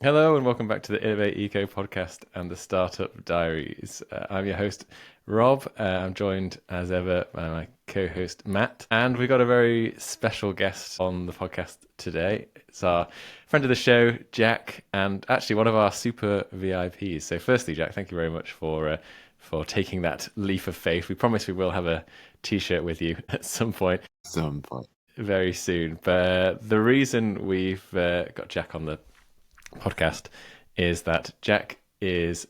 Hello and welcome back to the Ep.8 Eco podcast and the Startup Diaries. I'm your host, Rob. I'm joined as ever by my co-host, Matt. And we got a very special guest on the podcast today. It's our friend of the show, Jack, and actually one of our super VIPs. So firstly, Jack, thank you very much for taking that leap of faith. We promise we will have a t-shirt with you at some point Some point. very soon. But the reason we've got Jack on the podcast is that Jack is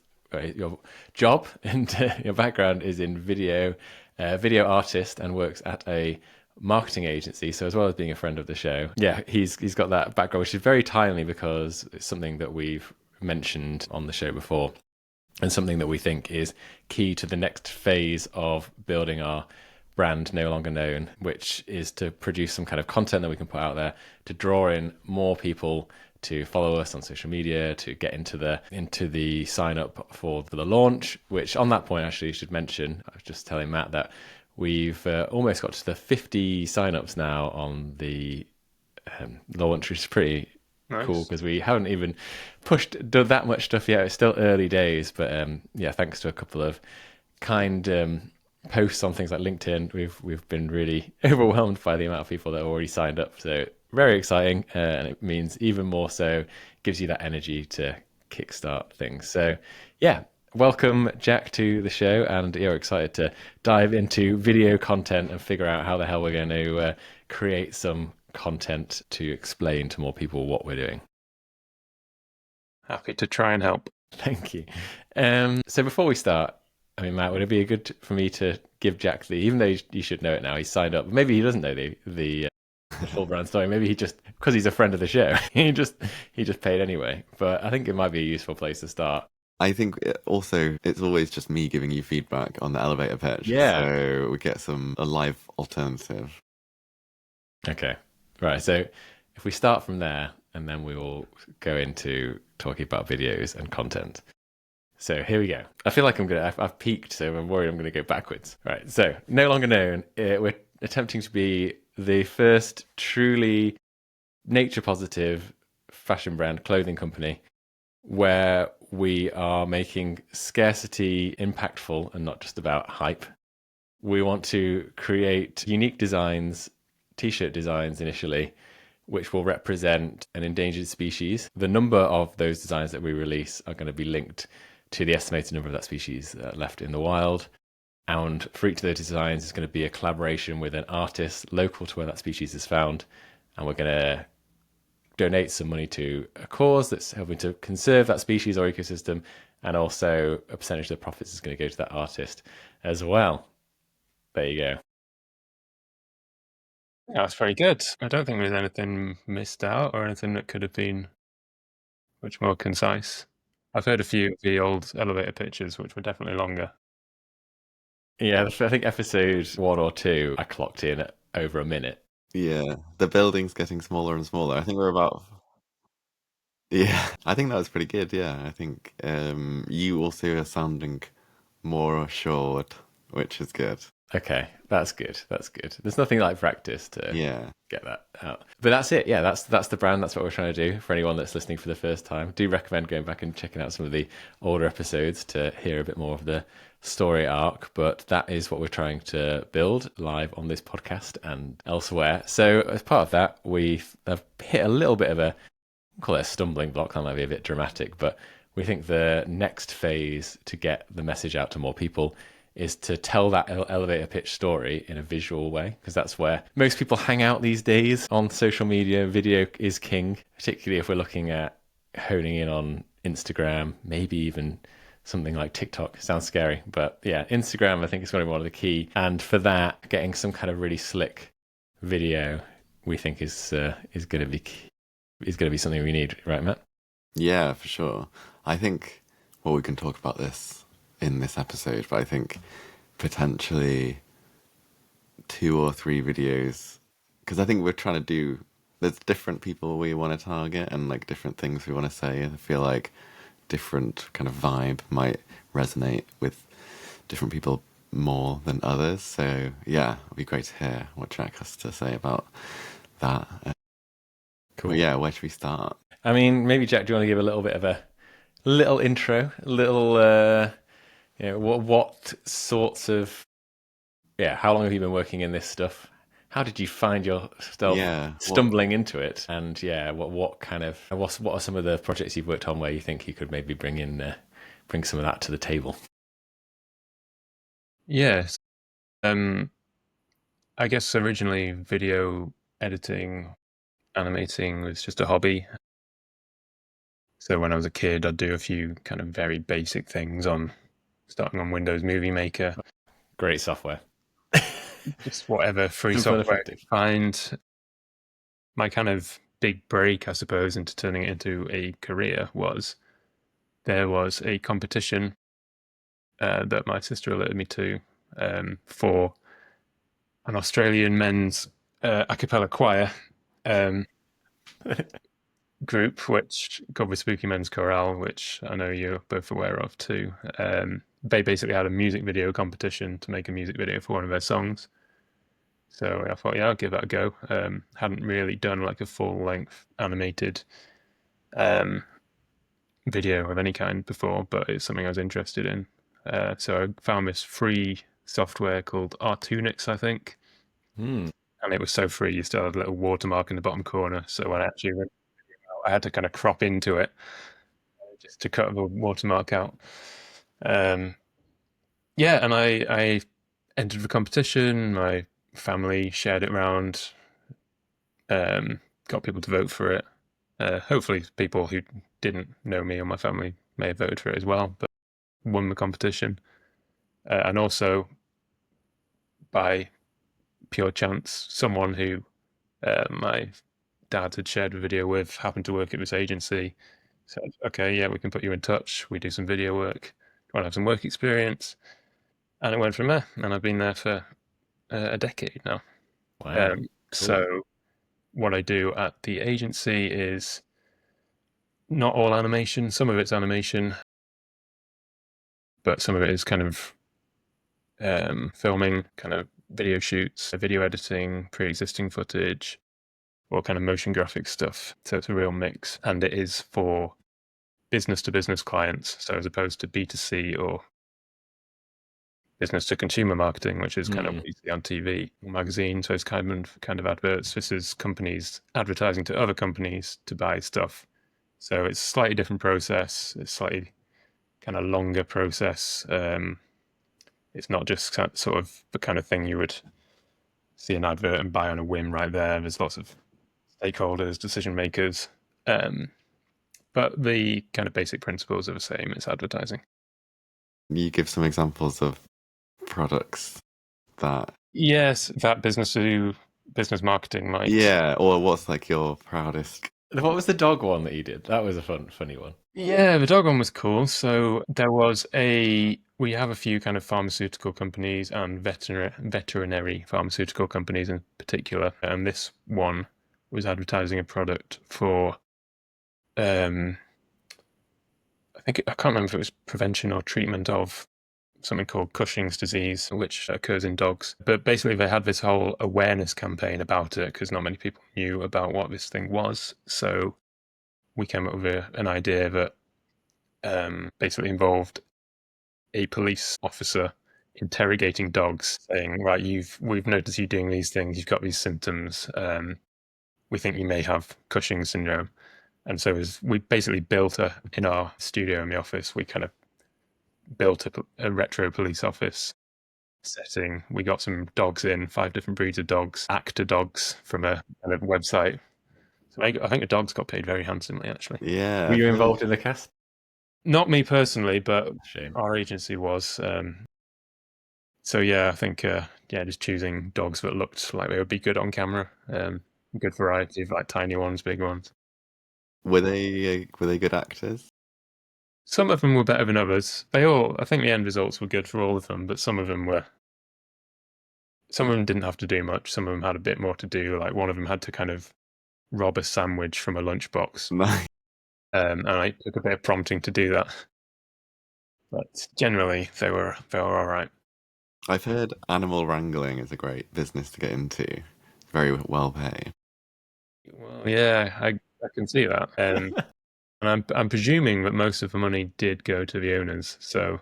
your job and your background is in video artist and works at a marketing agency. So as well as being a friend of the show, yeah, he's got that background, which is very timely because it's something that we've mentioned on the show before and something that we think is key to the next phase of building our brand No Longer Known, which is to produce some kind of content that we can put out there to draw in more people to follow us on social media, to get into the sign up for the launch. Which on that point, actually, you should mention. I was just telling Matt that we've almost got to the 50 signups now on the launch, which is pretty cool Nice. because we haven't even done that much stuff yet. It's still early days, but yeah, thanks to a couple of kind posts on things like LinkedIn, we've been really overwhelmed by the amount of people that have already signed up. So very exciting, and it means even more so gives you that energy to kickstart things. So yeah, welcome Jack to the show, and you're excited to dive into video content and figure out how the hell we're going to create some content to explain to more people what we're doing. Happy to try and help. Thank you. So before we start, I mean, Matt, would it be good for me to give Jack even though you should know it now, he's signed up. Maybe he doesn't know the full brand story. Maybe he just, because he's a friend of the show, he just paid anyway. But I think it might be a useful place to start. I think also it's always just me giving you feedback on the elevator pitch. Yeah. So we get a live alternative. Okay. Right. So if we start from there, and then we will go into talking about videos and content. So here we go. I feel like I've peaked, so I'm worried I'm going to go backwards. Right. So No Longer Known, we're attempting to be the first truly nature positive fashion brand clothing company where we are making scarcity impactful and not just about hype. We want to create unique designs, t-shirt designs initially, which will represent an endangered species. The number of those designs that we release are going to be linked to the estimated number of that species left in the wild. And for each of those designs is going to be a collaboration with an artist local to where that species is found. And we're going to donate some money to a cause that's helping to conserve that species or ecosystem. And also a percentage of the profits is going to go to that artist as well. There you go. Yeah, that's very good. I don't think there's anything missed out or anything that could have been much more concise. I've heard a few of the old elevator pitches, which were definitely longer. Yeah, I think episode 1 or 2, I clocked in at over a minute. Yeah, the building's getting smaller and smaller. I think we're about. Yeah, I think that was pretty good. Yeah, I think you also are sounding more assured, which is good. Okay, that's good. That's good. There's nothing like practice to Yeah. get that out. But that's it. Yeah, that's the brand. That's what we're trying to do. For anyone that's listening for the first time, do recommend going back and checking out some of the older episodes to hear a bit more of the story arc. But that is what we're trying to build live on this podcast and elsewhere. So as part of that, have hit a little bit of call it a stumbling block. That might be a bit dramatic, but we think the next phase to get the message out to more people is to tell that elevator pitch story in a visual way, because that's where most people hang out these days on social media. Video is king, particularly if we're looking at honing in on Instagram, maybe even something like TikTok. Sounds scary, but yeah, Instagram I think is going to be one of the key. And for that, getting some kind of really slick video, we think is going to be something we need, right, Matt? Yeah, for sure. I think, well, we can talk about this in this episode, but I think potentially 2 or 3 videos, because I think we're trying to there's different people we want to target and like different things we want to say. I feel like different kind of vibe might resonate with different people more than others. So yeah, it'd be great to hear what Jack has to say about that. Cool. Well, yeah, where should we start? I mean, maybe Jack, do you want to give a little bit of a little intro, a little, what sorts of, yeah, how long have you been working in this stuff? How did you find yourself Yeah, stumbling into it? And yeah, what kind of, what are some of the projects you've worked on where you think you could maybe bring some of that to the table? Yes. I guess originally video editing, animating was just a hobby. So when I was a kid, I'd do a few kind of very basic things starting on Windows Movie Maker, Great software. just whatever free Simple and software I effective. could find. My kind of big break, I suppose, into turning it into a career was there was a competition that my sister alerted me to for an Australian men's a cappella choir group, which called the Spooky Men's Chorale, which I know you're both aware of too. They basically had a music video competition to make a music video for one of their songs. So I thought, yeah, I'll give that a go. Hadn't really done like a full length animated um, video of any kind before, but it's something I was interested in. So I found this free software called Artunix, I think, Hmm. and it was so free. You still had a little watermark in the bottom corner. So when I actually went out, I had to kind of crop into it just to cut the watermark out. Um, yeah, and I entered the competition. My family shared it around, got people to vote for it. Hopefully, people who didn't know me or my family may have voted for it as well, but won the competition. And also, by pure chance, someone who my dad had shared a video with happened to work at this agency. Said, okay, yeah, we can put you in touch. We do some video work. You want to have some work experience? And it went from there. And I've been there for a decade now. Wow. Um, Cool. so what I do at the agency is not all animation. Some of it's animation, but some of it is kind of filming, kind of video shoots, video editing, pre-existing footage, or kind of motion graphic stuff. So it's a real mix, and it is for business to business clients. So as opposed to B2C or business to consumer marketing, which is kind of Hmm. what you see on TV or magazine. So it's kind of adverts. This is companies advertising to other companies to buy stuff. So it's a slightly different process. It's slightly kind of longer process. It's not just sort of the kind of thing you would see an advert and buy on a whim right there. There's lots of stakeholders, decision makers. Um, but the kind of basic principles are the same. It's advertising. you give some examples of products that, Yes, that business to business marketing might. yeah, or what's like your proudest? What was the dog one that you did? That was a funny one. Yeah, the dog one was cool. So we have a few kind of pharmaceutical companies and veterinary pharmaceutical companies in particular. And this one was advertising a product for, um, I can't remember if it was prevention or treatment of something called Cushing's disease, which occurs in dogs. But basically, they had this whole awareness campaign about it because not many people knew about what this thing was. So we came up with an idea that basically involved a police officer interrogating dogs, saying, "Right, we've noticed you doing these things. You've got these symptoms. We think you may have Cushing's syndrome." And so we basically built in our studio in the office, we kind of built a retro police office setting. We got some dogs in, 5 different breeds of dogs, actor dogs from a kind of website. So I think the dogs got paid very handsomely, actually. Yeah, Were I you feel like involved in the cast? Not me personally, but Shame. our agency was. So yeah, I think just choosing dogs that looked like they would be good on camera. Good variety of like tiny ones, big ones. were they good actors? Some of them were better than others. I think the end results were good for all of them, but some of them were. Some of them didn't have to do much. Some of them had a bit more to do. Like one of them had to kind of rob a sandwich from a lunchbox, Nice. and I took a bit of prompting to do that. But generally, they were all right. I've heard animal wrangling is a great business to get into. Very well paid. Well, yeah, I can see that. And I'm presuming that most of the money did go to the owners. So,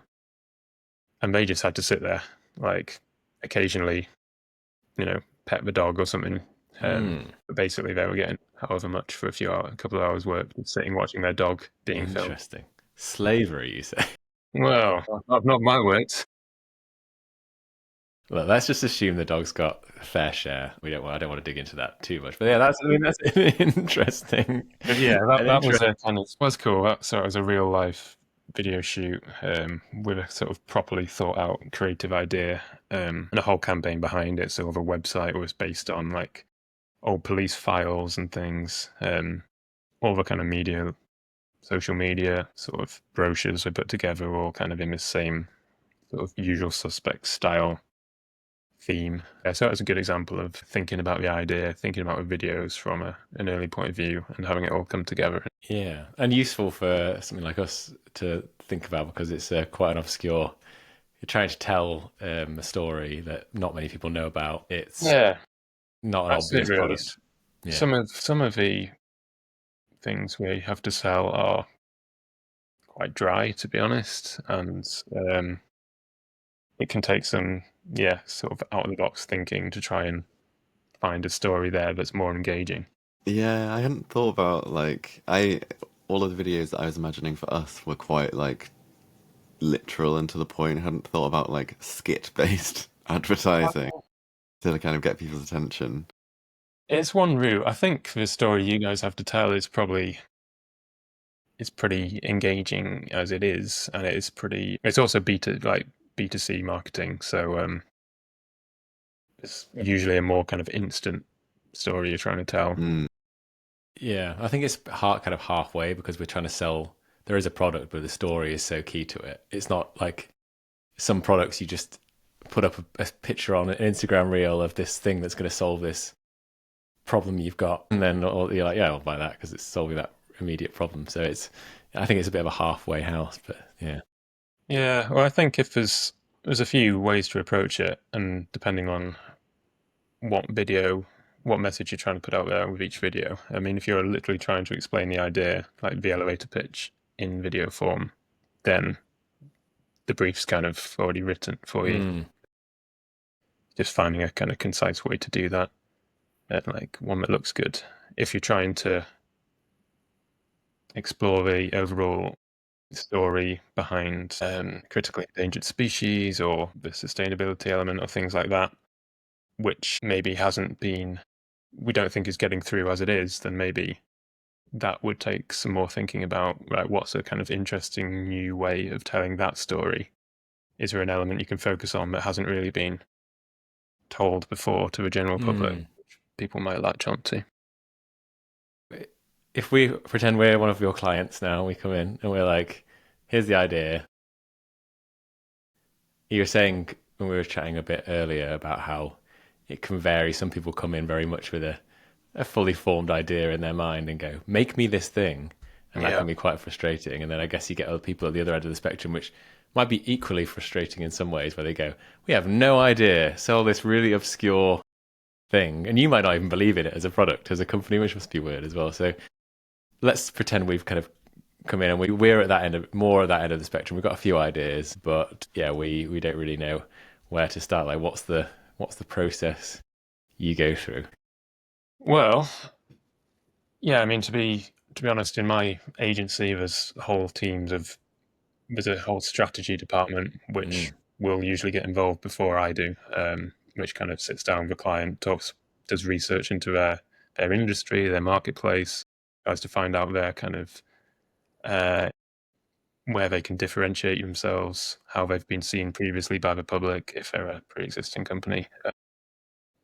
and they just had to sit there, like occasionally, pet the dog or something. But basically, they were getting however much for a couple of hours work, sitting watching their dog being filmed. Interesting. Slavery, you say? Well, not my words. Look, let's just assume the dog's got a fair share. I don't want to dig into that too much, but yeah, that's interesting. But yeah, An that was interest- a kind of was cool. So it was a real life video shoot with a sort of properly thought out creative idea and a whole campaign behind it. So the website was based on like old police files and things. All the kind of media, social media sort of brochures we put together, all kind of in the same sort of usual suspect style theme. So that was a good example of thinking about the idea, thinking about the videos from an early point of view and having it all come together. Yeah, and useful for something like us to think about because it's quite an obscure. You're trying to tell a story that not many people know about. It's Yeah, not an that's it obvious really. product. Yeah. Some of the things we have to sell are quite dry, to be honest, and it can take some, sort of out of the box thinking to try and find a story there that's more engaging. Yeah, I hadn't thought about like I all of the videos that I was imagining for us were quite like literal and to the point. I hadn't thought about like skit-based advertising to kind of get people's attention. It's one route. I think the story you guys have to tell is probably it's pretty engaging as it is, and it's also B2C marketing, so it's usually a more kind of instant story you're trying to tell. Mm. Yeah, I think it's kind of halfway because we're trying to sell. There is a product, but the story is so key to it. It's not like some products you just put up a picture on an Instagram reel of this thing that's going to solve this problem you've got, and then you're like, yeah, I'll buy that because it's solving that immediate problem. So I think it's a bit of a halfway house, but yeah. Yeah, well, I think if there's a few ways to approach it, and depending on what message you're trying to put out there with each video. I mean, if you're literally trying to explain the idea, like the elevator pitch in video form, then the brief's kind of already written for you. Just finding a kind of concise way to do that, and like one that looks good. If you're trying to explore the overall story behind critically endangered species or the sustainability element or things like that, which maybe we don't think is getting through as it is, then maybe that would take some more thinking about, right, what's a kind of interesting new way of telling that story? Is there an element you can focus on that hasn't really been told before to the general public, which people might latch onto? If we pretend we're one of your clients now, we come in and we're like, here's the idea. You were saying when we were chatting a bit earlier about how it can vary. Some people come in very much with a fully formed idea in their mind and go, make me this thing. And that can be quite frustrating. And then I guess you get other people at the other end of the spectrum, which might be equally frustrating in some ways, where they go, we have no idea, sell this really obscure thing. And you might not even believe in it as a product, as a company, which must be weird as well. So let's pretend we've kind of come in and we're at that end of more at that end of the spectrum. We've got a few ideas, but yeah, we don't really know where to start. Like, what's the process you go through? Well, yeah, I mean, to be honest, in my agency, there's a whole strategy department which will usually get involved before I do, which kind of sits down with the client, does research into their industry, their marketplace, tries to find out their kind of where they can differentiate themselves, how they've been seen previously by the public, if they're a pre-existing company,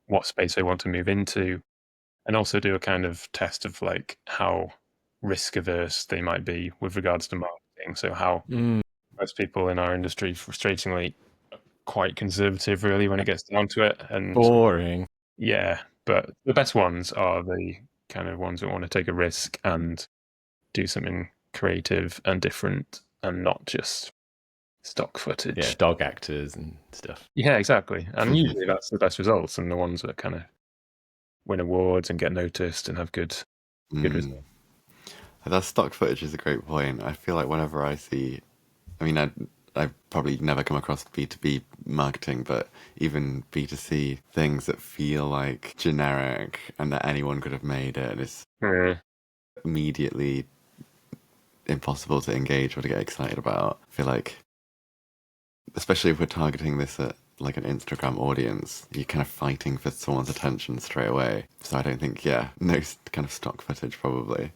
what space they want to move into, and also do a kind of test of like how risk averse they might be with regards to marketing. So how most people in our industry, frustratingly, quite conservative really when it gets down to it. And Boring. yeah, but the best ones are the kind of ones that want to take a risk and do something creative and different and not just stock footage. Yeah, dog actors and stuff. Yeah, exactly. And usually that's the best results and the ones that kind of win awards and get noticed and have good results. That stock footage is a great point. I feel like whenever I see, I mean, I've probably never come across B2B marketing, but even B2C things that feel like generic and that anyone could have made it is Mm. immediately impossible to engage or to get excited about. I feel like, especially if we're targeting this at like an Instagram audience, you're kind of fighting for someone's attention straight away. So I don't think, yeah, no kind of stock footage probably.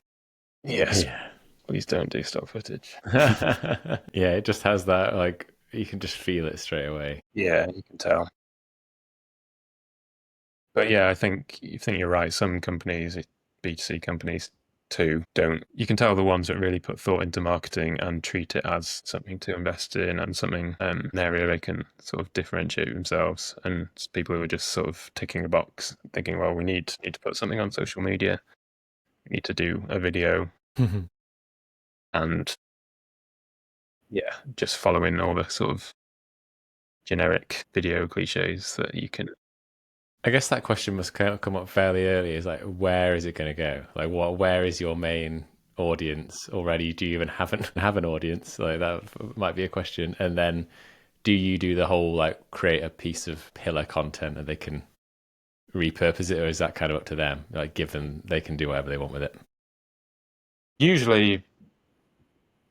Yes. Yeah. Please don't do stock footage. Yeah, it just has that, like, you can just feel it straight away. Yeah, you can tell. But yeah, I think you're right. Some companies, B2C companies too, don't. You can tell the ones that really put thought into marketing and treat it as something to invest in and something, an area they can sort of differentiate themselves. And people who are just sort of ticking a box, thinking, well, we need to put something on social media. We need to do a video, and yeah, just following all the sort of generic video cliches that you can. I guess that question must come up fairly early. Is like, where is it going to go? Like, where is your main audience already? Do you even have an audience? Like, that might be a question. And then, do you do the whole like create a piece of pillar content and they can repurpose it, or is that kind of up to them? Like, given they can do whatever they want with it. Usually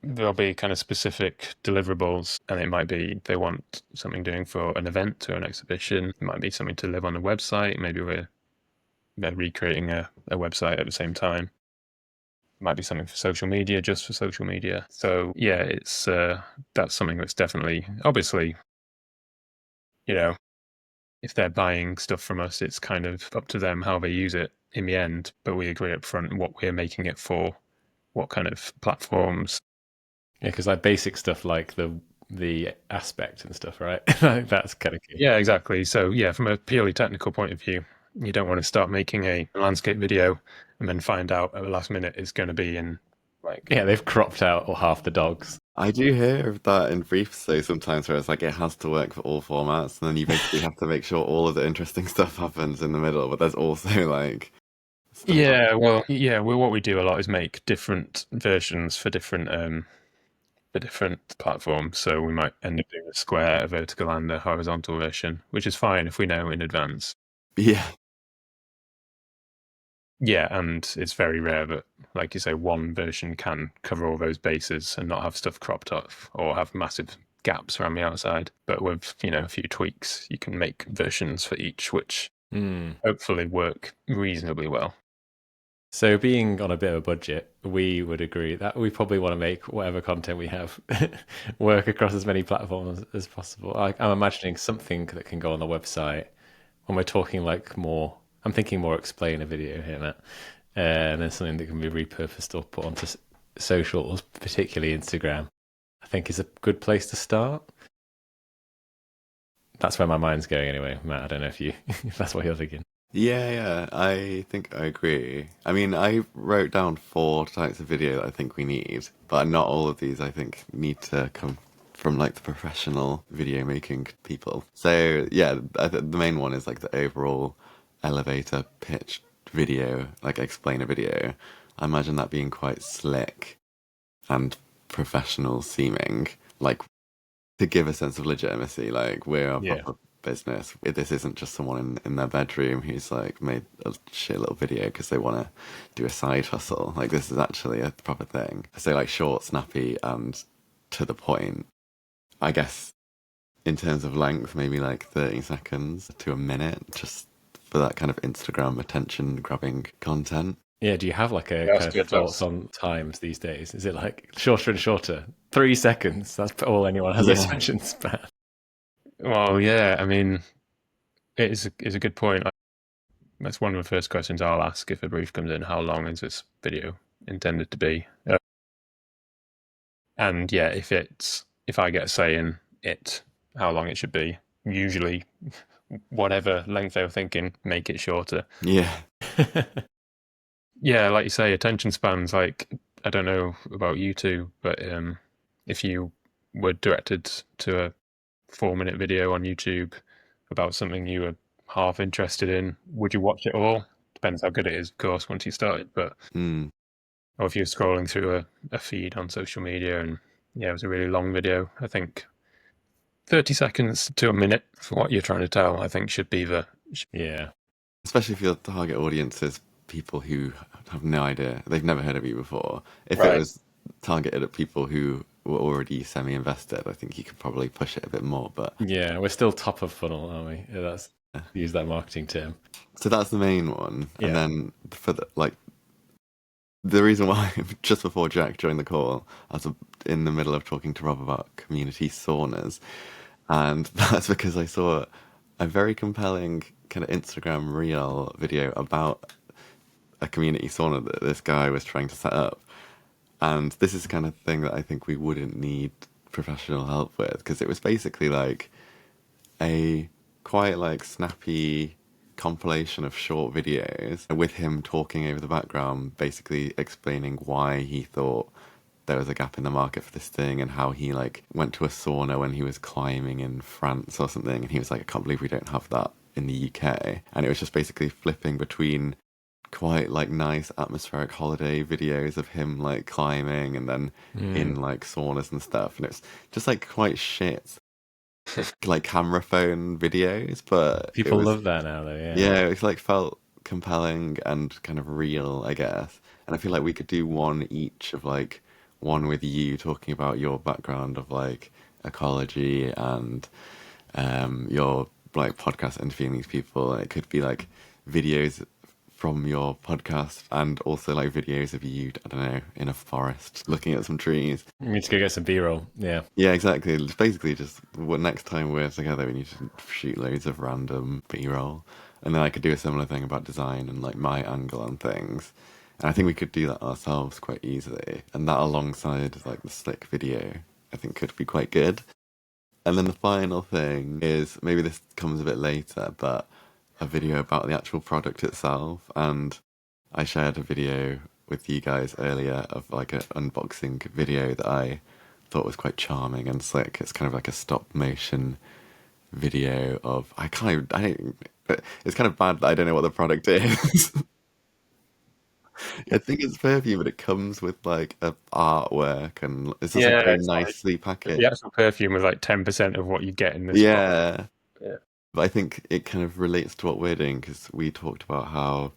there'll be kind of specific deliverables, and it might be they want something doing for an event or an exhibition. It might be something to live on a website. Maybe they're recreating a website at the same time. It might be something for social media, just for social media. So yeah, it's that's something that's definitely, obviously, you know, if they're buying stuff from us, it's kind of up to them how they use it in the end. But we agree up front what we're making it for, what kind of platforms. Yeah, because like basic stuff like the aspect and stuff, right? Like, that's kind of key. Yeah, exactly. So yeah, from a purely technical point of view, you don't want to start making a landscape video and then find out at the last minute it's going to be in like. Yeah, they've cropped out half the dogs. I do hear of that in briefs though sometimes where it's like it has to work for all formats and then you basically have to make sure all of the interesting stuff happens in the middle, but there's also like stuff. Yeah, well, yeah, what we do a lot is make different versions for different platforms. So we might end up doing a square, a vertical, and a horizontal version, which is fine if we know in advance. Yeah. Yeah, and it's very rare that, like you say, one version can cover all those bases and not have stuff cropped up or have massive gaps around the outside. But with, a few tweaks, you can make versions for each, which hopefully work reasonably well. So, being on a bit of a budget, we would agree that we probably want to make whatever content we have work across as many platforms as possible. I'm imagining something that can go on the website when we're talking like more. I'm thinking more explain a video here, Matt, and then something that can be repurposed or put onto socials, particularly Instagram. I think is a good place to start. That's where my mind's going anyway, Matt. I don't know if that's what you're thinking. Yeah, I think I agree. I mean, I wrote down 4 types of video that I think we need, but not all of these I think need to come from like the professional video making people. So yeah, the main one is like the overall elevator pitch video, like explainer video. I imagine that being quite slick and professional seeming, like to give a sense of legitimacy, like we're a proper business. This isn't just someone in their bedroom who's like made a shit little video because they want to do a side hustle. Like this is actually a proper thing. So like short, snappy, and to the point. I guess in terms of length, maybe like 30 seconds to a minute, just for that kind of Instagram attention grabbing content. Yeah, do you have like a That's kind good, of thoughts on times these days? Is it like shorter and shorter? 3 seconds. That's all anyone has attention span. Well, yeah, I mean, it's a good point. That's one of the first questions I'll ask if a brief comes in. How long is this video intended to be? And yeah, if I get a say in it, how long it should be, usually whatever length they were thinking, make it shorter. Yeah. Yeah, like you say, attention spans, like, I don't know about you two, but if you were directed to a 4-minute video on YouTube about something you were half interested in, would you watch it all? Depends how good it is, of course, once you started. But or if you're scrolling through a feed on social media and it was a really long video, I think 30 seconds to a minute for what you're trying to tell, I think should be the... Yeah. Especially if your target audience is people who have no idea, they've never heard of you before. If it Right. was targeted at people who were already semi-invested, I think you could probably push it a bit more. But Yeah, we're still top of funnel, aren't we? Yeah, that's use that marketing term. so that's the main one. Yeah. And then for the reason why, just before Jack joined the call, I was in the middle of talking to Rob about community saunas. And that's because I saw a very compelling kind of Instagram reel video about a community sauna that this guy was trying to set up. And this is the kind of thing that I think we wouldn't need professional help with, because it was basically like a quite like snappy compilation of short videos with him talking over the background, basically explaining why he thought there was a gap in the market for this thing, and how he like went to a sauna when he was climbing in France or something, and he was like, I can't believe we don't have that in the UK. And it was just basically flipping between quite like nice atmospheric holiday videos of him like climbing and then in like saunas and stuff, and it's just like quite shit like camera phone videos, but People love that now, though. Yeah. yeah, it's like felt compelling and kind of real, I guess. And I feel like we could do one each of like one with you talking about your background of like ecology and your like podcast interviewing these people. And it could be like videos from your podcast and also like videos of you, I don't know, in a forest looking at some trees. We need to go get some B-roll. Yeah. Yeah, exactly. It's basically just what next time we're together, we need to shoot loads of random B-roll, and then I could do a similar thing about design and like my angle on things. And I think we could do that ourselves quite easily, and that alongside like the slick video, I think could be quite good. And then the final thing is, maybe this comes a bit later, but a video about the actual product itself. And I shared a video with you guys earlier of like an unboxing video that I thought was quite charming and slick. It's kind of like a stop motion video of I don't. It's kind of bad that I don't know what the product is. I think it's perfume, but it comes with like a artwork and it's just like very It's like nicely packaged. the actual perfume was like 10% of what you get in this box. Yeah. Yeah. But I think it kind of relates to what we're doing, because we talked about how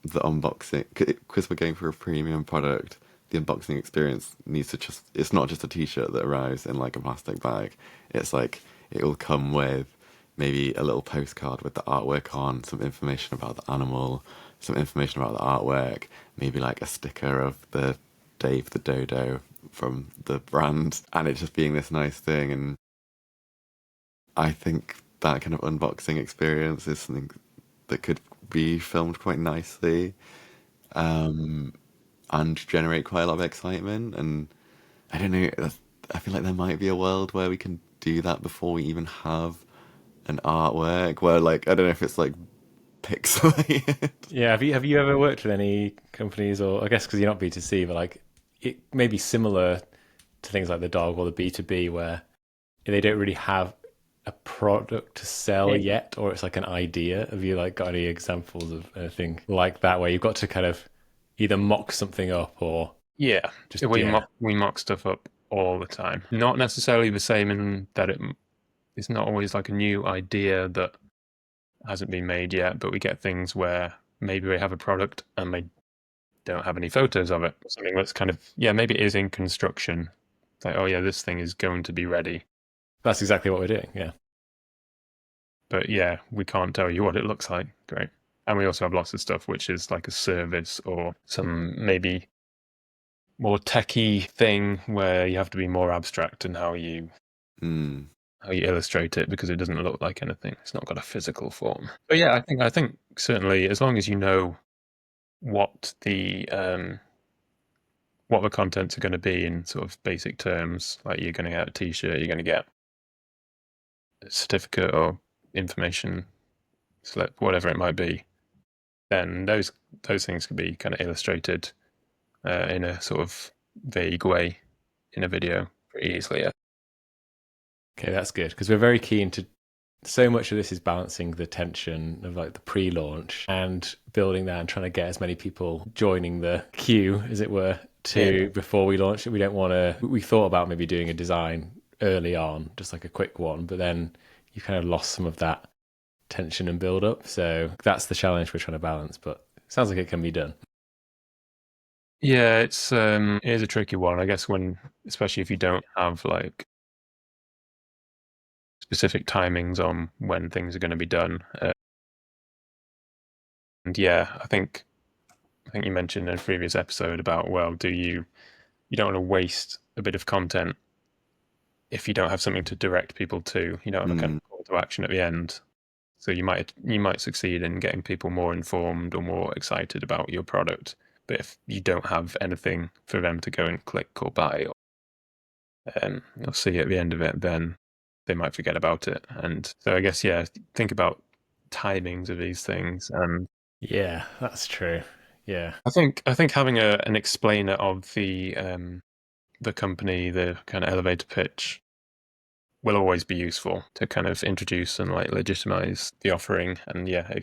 the unboxing, because we're going for a premium product, the unboxing experience needs to just, it's not just a t-shirt that arrives in like a plastic bag. It's like, it will come with maybe a little postcard with the artwork on, some information about the animal, some information about the artwork, maybe like a sticker of the Dave the dodo from the brand, and it just being this nice thing. And I think that kind of unboxing experience is something that could be filmed quite nicely, and generate quite a lot of excitement. And I don't know, I feel like there might be a world where we can do that before we even have an artwork, where like, I don't know if it's like pixelated. Yeah. Have you ever worked with any companies, or I guess because you're not B2C, but like it may be similar to things like the dog or the B2B, where they don't really have a product to sell yet, or it's like an idea. Have you like got any examples of anything like that where you've got to kind of either mock something up or Yeah, just we mock stuff up all the time. Not necessarily the same in that it's not always like a new idea that hasn't been made yet, but we get things where maybe we have a product and they don't have any photos of it. Something that's kind of, maybe it is in construction. It's like, oh yeah, this thing is going to be ready. That's exactly what we're doing. Yeah. But yeah, we can't tell you what it looks like. Great. And we also have lots of stuff which is like a service or some maybe more techie thing where you have to be more abstract in how you illustrate it, because it doesn't look like anything. It's not got a physical form. But yeah, I think certainly as long as you know what the contents are going to be in sort of basic terms, like you're going to get a t-shirt, you're going to get a certificate or information slip, whatever it might be, then those things can be kind of illustrated in a sort of vague way in a video pretty easily. Yeah. Okay, that's good, because we're very keen to so much of this is balancing the tension of like the pre-launch and building that and trying to get as many people joining the queue, as it were, to before we launch it. We don't want to. We thought about maybe doing a design early on, just like a quick one, but then you kind of lost some of that tension and build up. So that's the challenge we're trying to balance, but it sounds like it can be done. Yeah, it is a tricky one, I guess, especially if you don't have like specific timings on when things are going to be done. And yeah, I think you mentioned in a previous episode about, well, you don't want to waste a bit of content if you don't have something to direct people to. You don't have a kind of call to action at the end. So you might succeed in getting people more informed or more excited about your product. But if you don't have anything for them to go and click or buy, you'll see at the end of it, then they might forget about it. And so I guess, yeah, think about timings of these things. And Yeah, that's true. Yeah. I think having an explainer of the company, the kind of elevator pitch, will always be useful to kind of introduce and like legitimize the offering and yeah,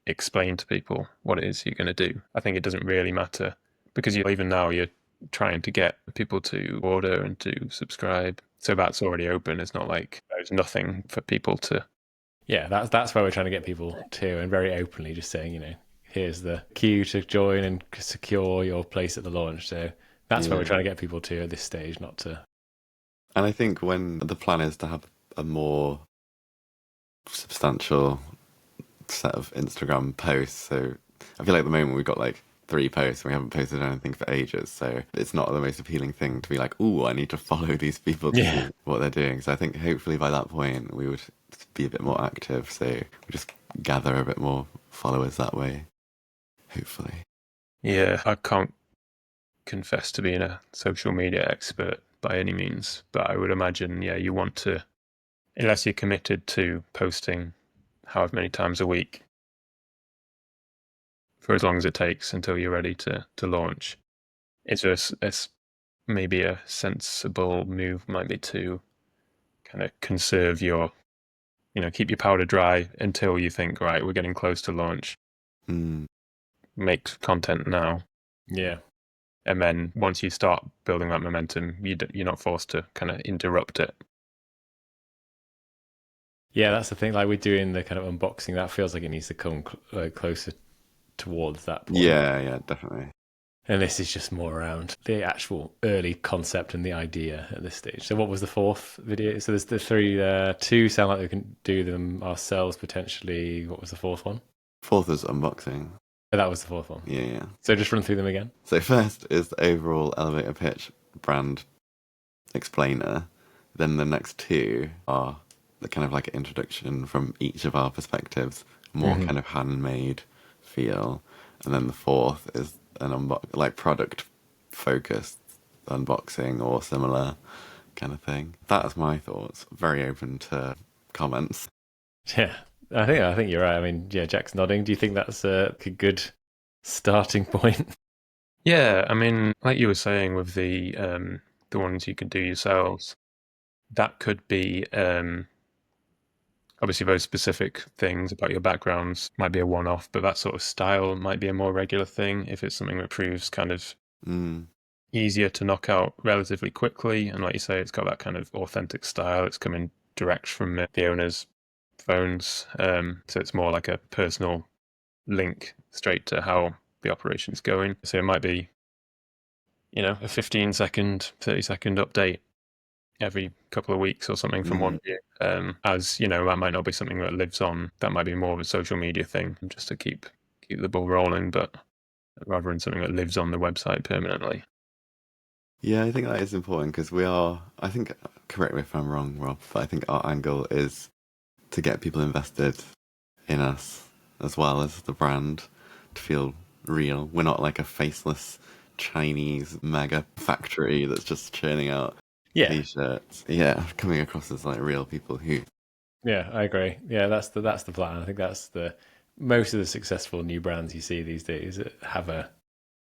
explain to people what it is you're going to do. I think it doesn't really matter because even now you're trying to get people to order and to subscribe. So that's already open. It's not like there's nothing for people to. Yeah, that's where we're trying to get people to, and very openly just saying, here's the queue to join and secure your place at the launch. So that's where we're trying to get people to at this stage, not to. And I think when the plan is to have a more substantial set of Instagram posts, so I feel like at the moment we've got like 3 posts and we haven't posted anything for ages, so it's not the most appealing thing to be like, oh, I need to follow these people to see what they're doing. So I think hopefully by that point we would be a bit more active, so we just gather a bit more followers that way, hopefully. Yeah, I can't confess to being a social media expert by any means, but I would imagine, yeah, you want to, unless you're committed to posting however many times a week for as long as it takes until you're ready to launch, it's maybe a sensible move might be to kind of conserve keep your powder dry until you think, right, we're getting close to launch. Make content now. Yeah. And then once you start building that momentum, you're not forced to kind of interrupt it. Yeah, that's the thing. Like we're doing the kind of unboxing, that feels like it needs to come closer towards that point. Yeah, definitely. And this is just more around the actual early concept and the idea at this stage. So what was the 4th video? So there's the 3, 2 sound like we can do them ourselves potentially. What was the 4th one? 4th is unboxing. Oh, that was the 4th one. Yeah. So just run through them again. So first is the overall elevator pitch brand explainer. Then the next 2 are the kind of like introduction from each of our perspectives, more kind of handmade feel. And then the 4th is an like product focused unboxing or similar kind of thing. That's my thoughts. Very open to comments. Yeah, I think you're right. I mean, yeah, Jack's nodding. Do you think that's a good starting point? Yeah, I mean, like you were saying with the ones you can do yourselves, that could be obviously those specific things about your backgrounds might be a one-off, but that sort of style might be a more regular thing if it's something that proves kind of easier to knock out relatively quickly. And like you say, it's got that kind of authentic style. It's coming direct from the owner's phones. So it's more like a personal link straight to how the operation is going. So it might be, a 15-second, 30-second update every couple of weeks or something from one view. As you know, that might not be something that lives on. That might be more of a social media thing, just to keep the ball rolling, but rather than something that lives on the website permanently. Yeah, I think that is important because I think, correct me if I'm wrong, Rob, but I think our angle is to get people invested in us as well as the brand to feel real. We're not like a faceless Chinese mega factory that's just churning out t-shirts. Yeah, coming across as like real people who. Yeah, I agree. Yeah, that's the plan. I think that's most of the successful new brands you see these days that have a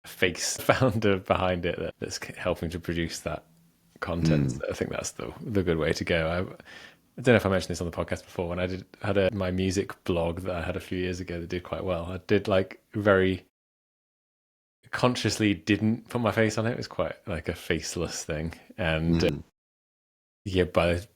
face founder behind it that's helping to produce that content. I think that's the good way to go. I don't know if I mentioned this on the podcast before. When I had my music blog that I had a few years ago that did quite well, I did like very consciously didn't put my face on it. It was quite like a faceless thing, and yeah, by the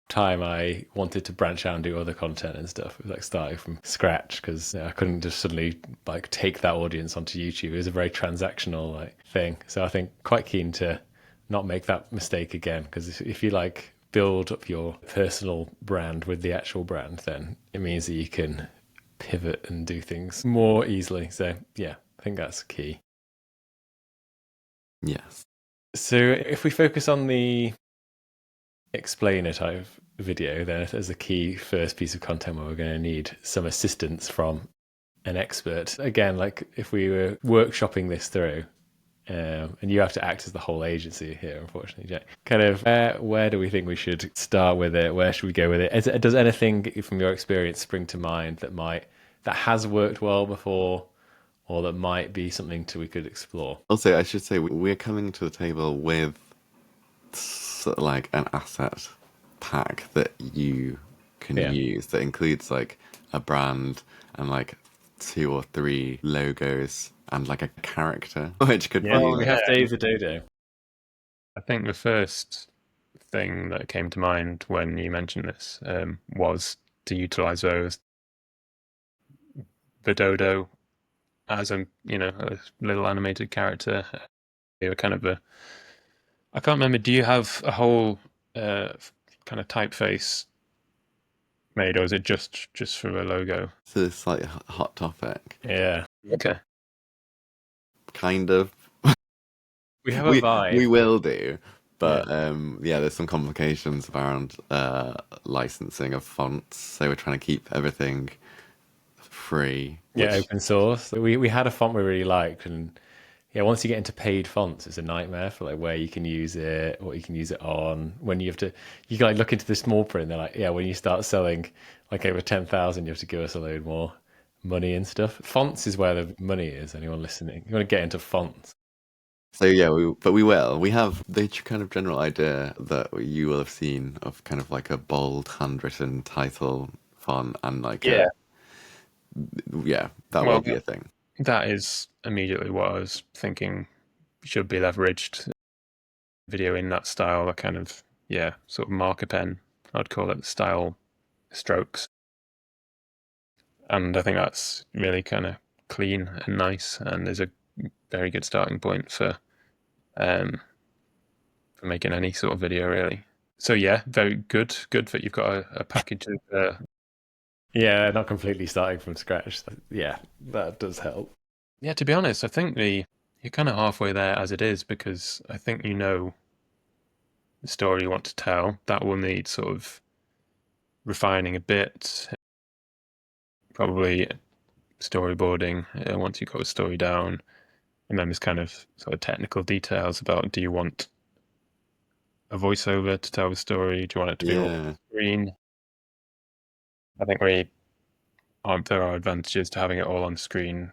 time I wanted to branch out and do other content and stuff, it was like starting from scratch because I couldn't just suddenly like take that audience onto YouTube. It was a very transactional like thing. So I think quite keen to not make that mistake again, because if you like build up your personal brand with the actual brand, then it means that you can pivot and do things more easily. So yeah, I think that's key. Yes. So if we focus on the explainer type video, then if there's a key first piece of content where we're going to need some assistance from an expert, again, like if we were workshopping this through, and you have to act as the whole agency here, unfortunately, Jack. Kind of, where do we think we should start with it? Where should we go with it? Does anything from your experience spring to mind that has worked well before, or that might be something we could explore? Also, I should say we're coming to the table with sort of like an asset pack that you can use that includes like a brand and like 2 or 3 logos and like a character, which could be we have Dave the Dodo. I think the first thing that came to mind when you mentioned this was to utilize those, the dodo as a little animated character. They were kind of I can't remember. Do you have a whole kind of typeface made, or is it just for a logo? So it's like a hot topic. Yeah. Okay. Kind of. We have a vibe. We will do. But there's some complications around licensing of fonts. So we're trying to keep everything free. Open source. We had a font we really liked, and once you get into paid fonts, it's a nightmare for like where you can use it, what you can use it on. When you can like look into the small print, they're like, when you start selling like over 10,000, you have to give us a load more money and stuff. Fonts is where the money is. Anyone listening, you want to get into fonts. So we will. We have the kind of general idea that you will have seen of kind of like a bold handwritten title font and like that will be a thing. That is immediately what I was thinking should be leveraged. Video in that style, a kind of sort of marker pen, I'd call it, style strokes. And I think that's really kind of clean and nice, and is a very good starting point for making any sort of video, really. So very good that you've got a package of not completely starting from scratch. That does help. To be honest, I think you're kind of halfway there as it is, because I think the story you want to tell. That will need sort of refining a bit, probably storyboarding once you've got a story down, and then there's kind of sort of technical details about, do you want a voiceover to tell the story? Do you want it to be on screen? I think there are advantages to having it all on screen.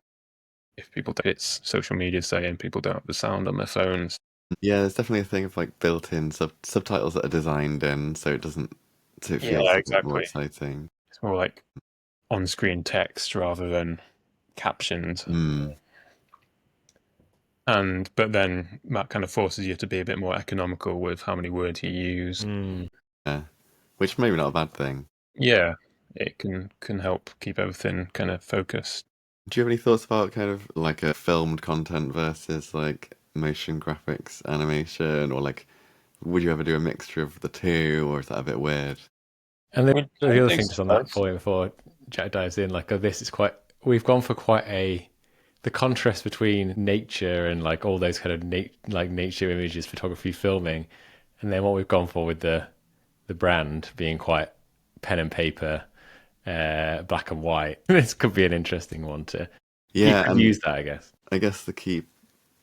If people don't, it's social media saying people don't have the sound on their phones. Yeah, there's definitely a thing of like built-in subtitles that are designed in, so it feels a bit more exciting. It's more like on-screen text rather than captions. But then that kind of forces you to be a bit more economical with how many words you use. Yeah, which maybe not a bad thing. Yeah, it can help keep everything kind of focused. Do you have any thoughts about kind of like a filmed content versus like motion graphics animation, or like would you ever do a mixture of the two, or is that a bit weird? And the other thing just on that point before Jack dives in, like we've gone for the contrast between nature and like all those kind of nature images, photography, filming, and then what we've gone for with the brand being quite pen and paper, black and white. This could be an interesting one to use that, I guess. I guess the key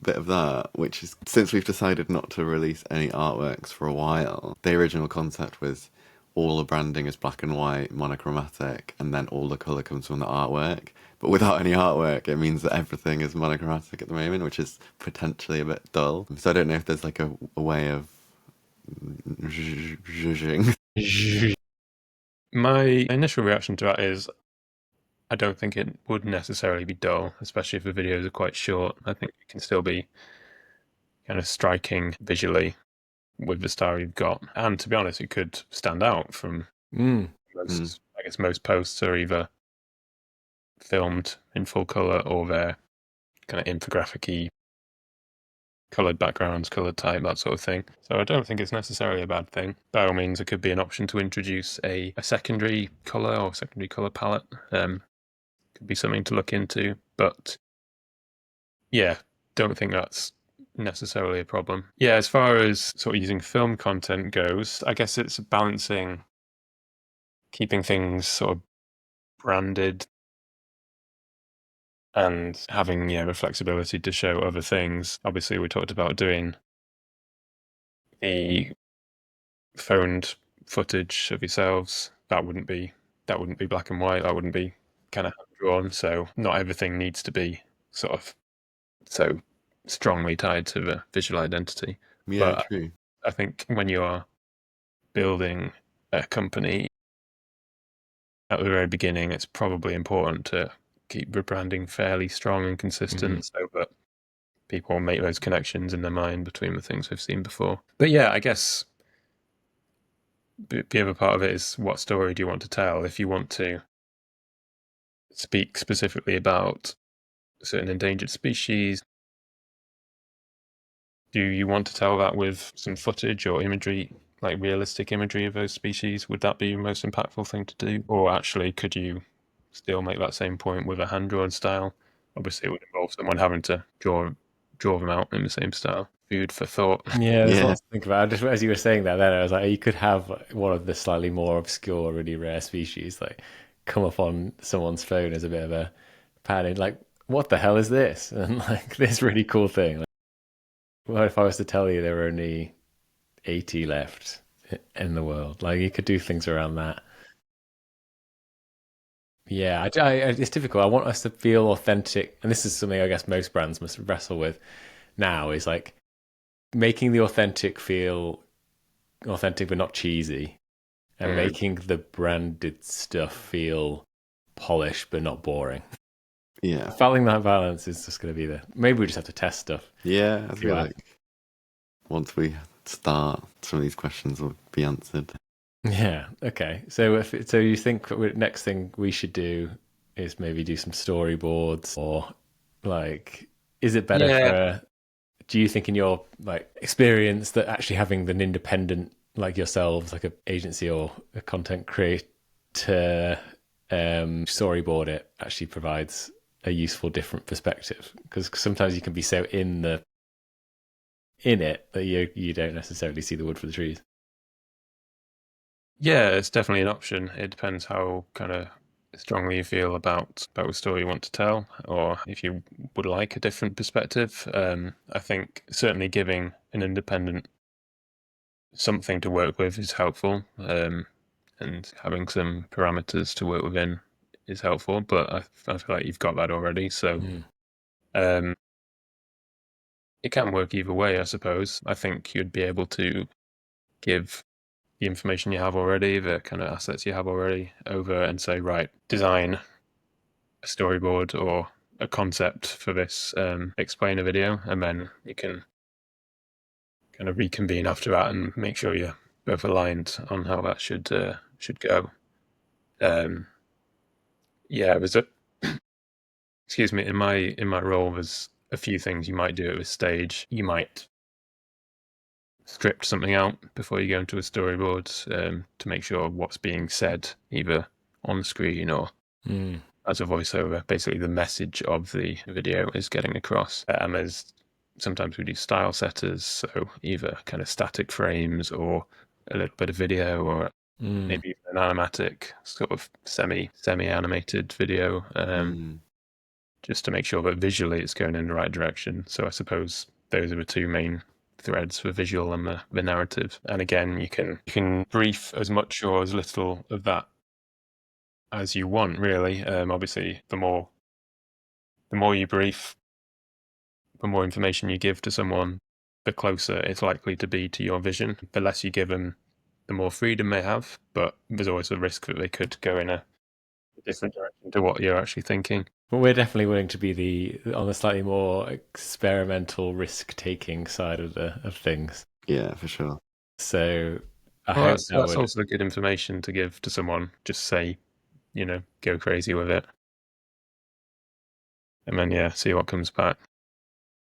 bit of that, which is, since we've decided not to release any artworks for a while, the original concept was all the branding is black and white, monochromatic, and then all the colour comes from the artwork. But without any artwork, it means that everything is monochromatic at the moment, which is potentially a bit dull. So I don't know if there's like a way of zhuzhing My initial reaction to that is I don't think it would necessarily be dull, especially if the videos are quite short. I think it can still be kind of striking visually with the style you've got. And to be honest, it could stand out from Mm. most, I guess most posts are either filmed in full color or they're kind of infographic-y, colored backgrounds, colored type, that sort of thing. So I don't think it's necessarily a bad thing. By all means, it could be an option to introduce a secondary color or secondary color palette. Could be something to look into, but yeah, don't think that's necessarily a problem. Yeah, as far as sort of using film content goes, I guess it's balancing keeping things sort of branded and having the flexibility to show other things. Obviously, we talked about doing the phoned footage of yourselves. That wouldn't be black and white. That wouldn't be kind of drawn. So not everything needs to be sort of so strongly tied to the visual identity. Yeah, But true. I think when you are building a company at the very beginning, it's probably important to keep the branding fairly strong and consistent so that people make those connections in their mind between the things they've seen before. But yeah, I guess the other part of it is what story do you want to tell? If you want to speak specifically about certain endangered species, do you want to tell that with some footage or imagery, like realistic imagery of those species? Would that be the most impactful thing to do? Or actually, could you still make that same point with a hand-drawn style? Obviously, it would involve someone having to draw them out in the same style. Food for thought. Yeah, there's Yeah, lots to think about. Just as you were saying that, then I was like, you could have one of the slightly more obscure, really rare species like come up on someone's phone as a bit of a panic, like, what the hell is this? And like this really cool thing. Like, what if I was to tell you there were only 80 left in the world? Like you could do things around that. Yeah, it's difficult. I want us to feel authentic, and this is something I guess most brands must wrestle with now. Is like making the authentic feel authentic but not cheesy, and making the branded stuff feel polished but not boring. yeah, Finding that balance is just going to be the. Maybe we just have to test stuff. yeah. I See feel what like once we start, some of these questions will be answered. Yeah. Okay. So so you think next thing we should do is maybe do some storyboards, or like, is it better Yeah, for? Do you think in your like experience that actually having an independent like yourselves, like a agency or a content creator, storyboard it actually provides a useful different perspective? Because sometimes you can be so in it that you don't necessarily see the wood for the trees. yeah, it's definitely an option. It depends how kind of strongly you feel about the story you want to tell, or if you would like a different perspective. I think certainly giving an independent something to work with is helpful, and having some parameters to work within is helpful. But I feel like you've got that already, so Mm. um, it can work either way, I suppose. I think you'd be able to give the information you have already, the kind of assets you have already, over and say, right, design a storyboard or a concept for this explainer video, and then you can kind of reconvene after that and make sure you're both aligned on how that should go. Um, yeah, there's a excuse me, in my role, there's a few things you might do at this stage. You might script something out before you go into a storyboard to make sure what's being said, either on screen or Mm. as a voiceover, basically the message of the video is getting across. And there's sometimes we do style setters, so either kind of static frames or a little bit of video, or Mm. maybe even an animatic sort of semi animated video, Mm. just to make sure that visually it's going in the right direction. So I suppose those are the two main threads, for visual and the narrative. And again, you can brief as much or as little of that as you want, really. Obviously, the more you brief, the more information you give to someone, the closer it's likely to be to your vision. The less you give them, the the more freedom they have, but there's always a risk that they could go in a different direction to what you're actually thinking. But we're definitely willing to be on the slightly more experimental, risk-taking side of things. Yeah, for sure. So I Well, hope that's also good information to give to someone. Just say, go crazy with it, and then see what comes back.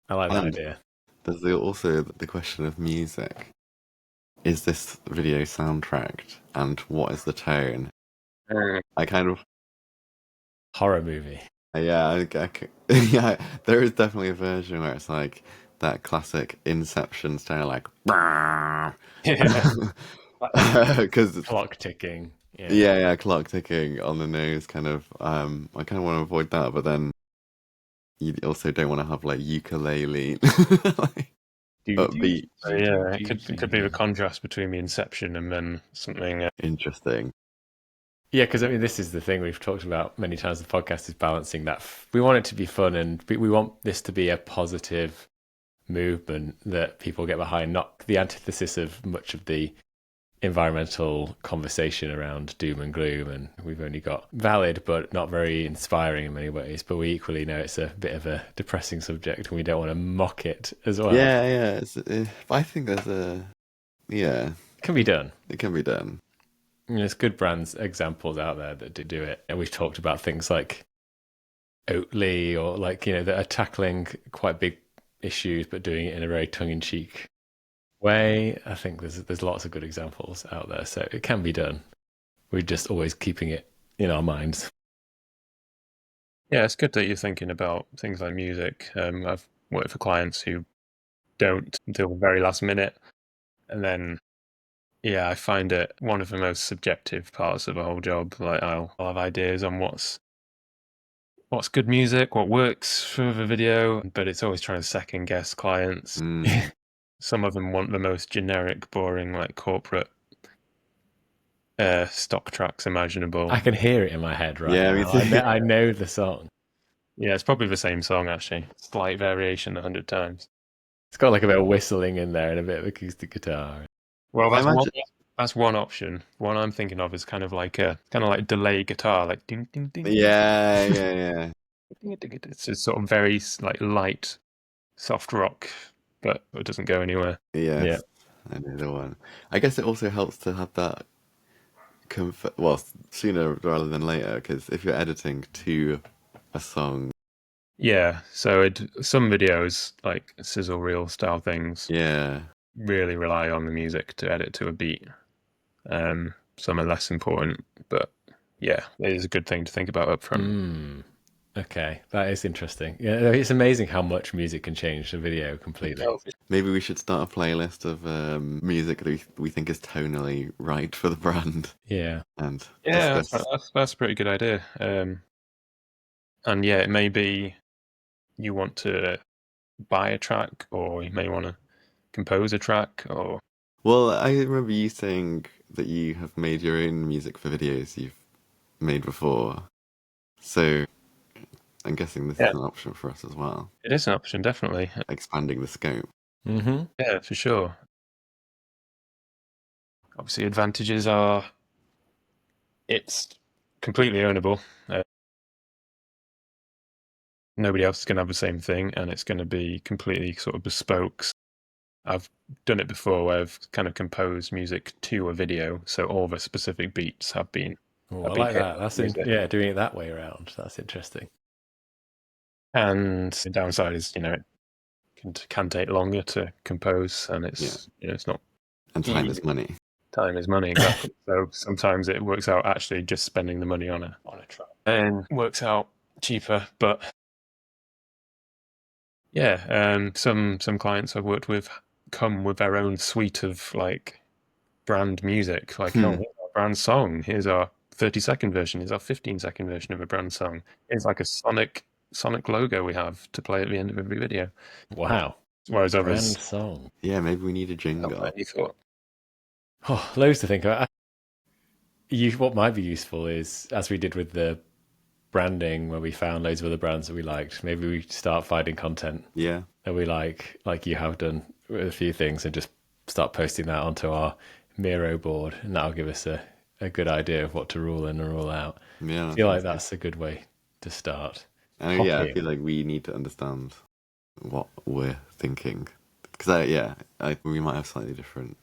I like that And idea. there's also the question of music. Is this video soundtracked, and what is the tone? I kind of Horror movie. yeah, yeah. There is definitely a version where it's like that classic Inception style, like because Clock ticking. yeah, clock ticking on the nose, kind of. I kind of want to avoid that, but then you also don't want to have like ukulele, like, upbeat. So, yeah, it could be the contrast between the Inception and then something. Interesting. Yeah, because I mean, this is the thing we've talked about many times. The podcast is balancing that. We want it to be fun, and we want this to be a positive movement that people get behind, not the antithesis of much of the environmental conversation around doom and gloom. And we've only got valid but not very inspiring in many ways. But we equally know it's a bit of a depressing subject, and we don't want to mock it as well. Yeah. I think it can be done. It can be done. There's good brands examples out there that do it, and we've talked about things like Oatly or that are tackling quite big issues but doing it in a very tongue-in-cheek way. I think there's lots of good examples out there, so it can be done. We're just always keeping it in our minds. Yeah, it's good that you're thinking about things like music. I've worked for clients who don't until the very last minute, and then I find it one of the most subjective parts of the whole job. Like I'll have ideas on what's good music, what works for the video, but it's always trying to second guess clients. Some of them want the most generic, boring, like corporate stock tracks imaginable. I can hear it in my head right Yeah, now. me too. I know the song. Yeah, it's probably the same song actually. Slight variation 100 times. It's got like a bit of whistling in there and a bit of acoustic guitar. Well, I imagine- that's one option. One I'm thinking of is kind of like delay guitar, like ding ding ding. Yeah. It's just sort of very like light, soft rock, but it doesn't go anywhere. Yes, I know the one. I guess it also helps to have that comfort, well, sooner rather than later, because if you're editing to a song, Yeah, so some videos like sizzle reel style things really rely on the music to edit to a beat. Some are less important, but yeah, it is a good thing to think about up front. Okay, that is interesting. Yeah, it's amazing how much music can change a video completely. Maybe we should start a playlist of music that we think is tonally right for the brand. Yeah. And that's a pretty good idea. And yeah, it may be you want to buy a track, or you may want to compose a track, or... Well, I remember you saying that you have made your own music for videos you've made before. So I'm guessing this is an option for us as well. It is an option, definitely. Expanding the scope. Mm-hmm. Yeah, for sure. Obviously, advantages are it's completely ownable. Nobody else is going to have the same thing, and it's going to be completely sort of bespoke. I've done it before where I've kind of composed music to a video, so all the specific beats have been... I like that. That's doing it that way around. That's interesting. And the downside is, it can take longer to compose, and it's it's not... And time is money. Time is money, exactly. So sometimes it works out actually just spending the money on a track, and works out cheaper, but... Yeah, some clients I've worked with come with their own suite of like brand music. Like, here's our brand song. Here's our 30-second version. Here's our 15-second version of a brand song. It's like a Sonic logo we have to play at the end of every video. Wow. Whereas brand others... song. Yeah, maybe we need a jingle. Loads to think about. What might be useful is, as we did with the branding, where we found loads of other brands that we liked, maybe we start finding content that we like you have done with a few things, and just start posting that onto our Miro board, and that'll give us a good idea of what to rule in and rule out. Yeah, I that feel like sounds good. that's a good way to start. Yeah, I Copying. feel like we need to understand what we're thinking. Because, we might have slightly different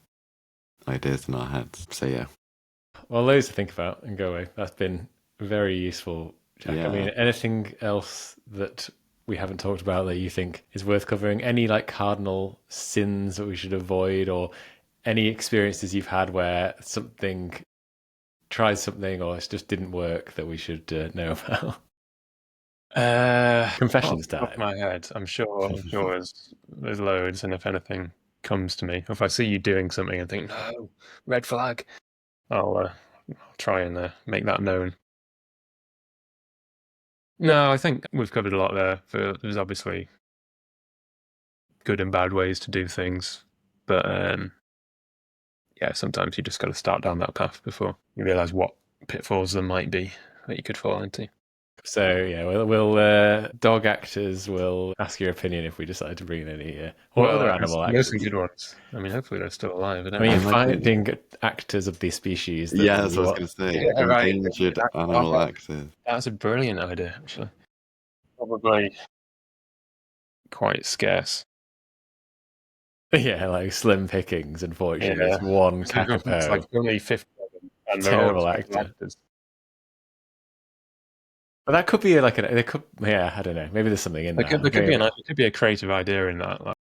ideas in our heads. So, yeah. Well, loads to think about and go away. That's been very useful, Jack. I Yeah. mean, anything else that we haven't talked about that you think is worth covering? Any like cardinal sins that we should avoid, or any experiences you've had where tried something or it just didn't work that we should know about? Not Confessions off the top of time. my head. I'm sure there's loads, and if anything comes to me, if I see you doing something and think, no, red flag, I'll try and make that known. No, I think we've covered a lot there. There's obviously good and bad ways to do things, but yeah, sometimes you just got to start down that path before you realize what pitfalls there might be that you could fall into. So yeah, we'll dog actors will ask your opinion if we decide to bring in any or Well, other animal there's actors. some good ones. I mean, hopefully they're still alive. I don't I mean, know. imagine- finding actors of the species that Yeah, that's we what I was want. going to say. Yeah, right. Endangered animal actors. That's a brilliant idea, actually. Probably quite scarce. Yeah, like slim pickings. Unfortunately, it's one It's kakapo. like only 50 of them, and they're Terrible all actor. actors. But that could be like they could. Yeah, I don't know. Maybe there's something in There that. could be a creative idea in that. Like,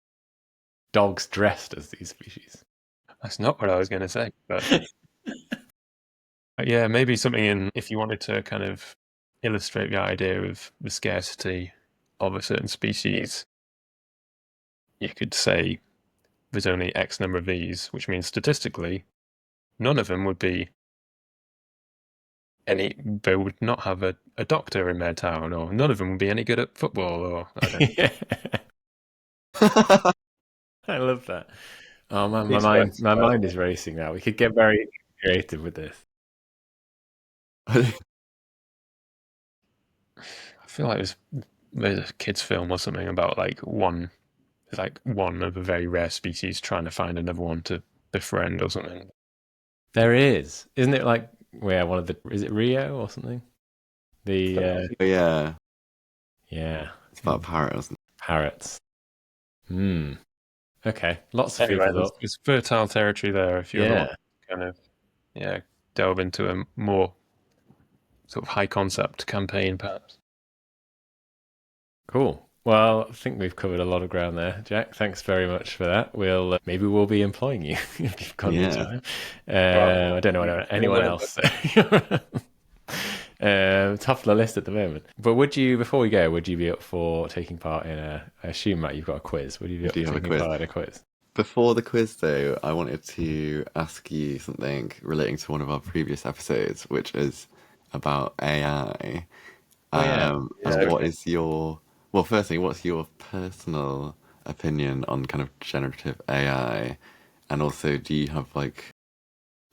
Dogs dressed as these species. that's not what I was going to say, but yeah, maybe something in if you wanted to kind of illustrate the idea of the scarcity of a certain species, you could say there's only X number of these, which means statistically, none of them would be they would not have a doctor in their town, or none of them would be any good at football, or I don't know. I love that. Oh man, These my mind is racing now. We could get very creative with this. I feel like there's a kids' film or something about like one of a very rare species trying to find another one to befriend or something. There is, isn't it? Like, yeah, one of the is it Rio or something? The Yeah, yeah, it's about a parrot, isn't it? parrots. Hmm. Okay, lots of food Anyway, for thought. there's fertile territory there if you ever want Yeah, to kind of delve into a more sort of high concept campaign, perhaps. cool. Well, I think we've covered a lot of ground there, Jack. Thanks very much for that. Maybe we'll be employing you if you've gone Yeah. into time. Well, I don't know anyone else. Top of the list at the moment. But before we go, would you be up for taking part in I assume, Matt, you've got a quiz. Would you be up do for have a taking quiz. part in a quiz? Before the quiz, though, I wanted to ask you something relating to one of our previous episodes, which is about AI. Oh, yeah. And what is firstly, what's your personal opinion on kind of generative AI? And also, do you have like